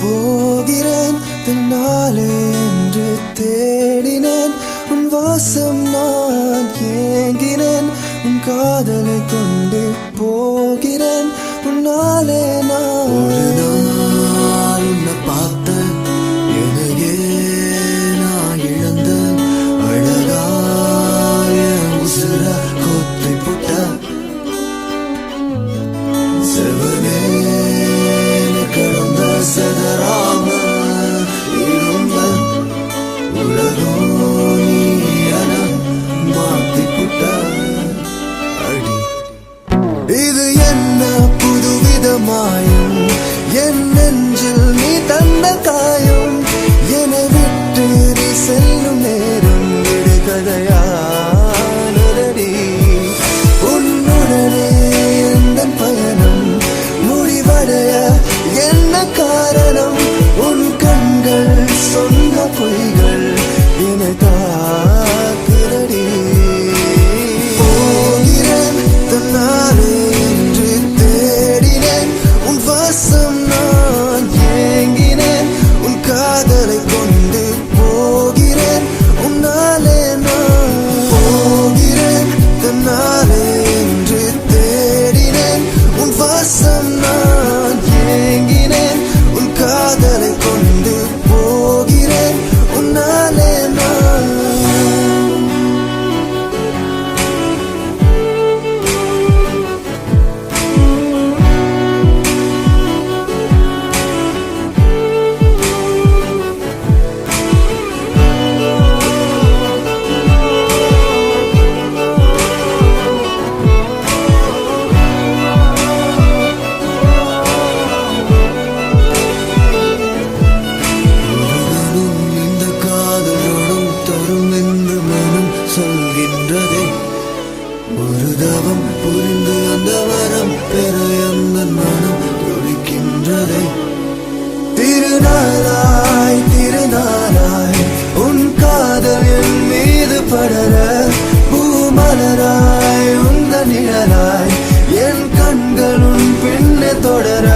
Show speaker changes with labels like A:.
A: போகிறேன் தன்னாலே என்று தேடினேன் உன் வாசம் நான் ஏங்கினேன் உன் காதலை கொண்டு போகிறேன் உன்னாலே நான் ஒரு நாள் உன்னை பார்த்த எனையே நான் இழந்த அழகாய உசுர கொத்தி புட்ட செவனே கடந்த சதராம இருந்த உலகம் நீயன மாத்தி புட்ட அடி இது என்ன புதுவிதமாயும் என் நெஞ்சில் நீ தந்த காயம் என்னை விட்டு நீ செல்லும் நேரம் விடுகதையானடி உன்னுடனே எந்த பயணம் முடிவடைய என்ன காரணம் உன் கண்கள் சொன்ன பொய்கள் என்னை தாக்குதடி போகிறேன் தன்னாலே என்று தேடினேன் உன் வாசம் நான் ஏங்கினேன் உன் காதலை கொண்டு போகிறேன் உன்னாலே நான் போகிறேன் தன்னாலே என்று தேடினேன் உன் வாசம் நான் ஏங்கினேன் உன் காதலை கொண்டு போகிறேன் உன்னாலே நான் இந்த காதலோடும் தரும் என்று மனம் சொல்கின்றதே ஒரு தவம் புரிந்து அந்த வரம் பெற அந்த மனம் துடிக்கின்றதே திருநாளாய் திருநாளாய் உன் காதல் என் மீது படர பூமலராய் உந்த நிழலாய் என் கண்கள் உன் பின்னே தொடர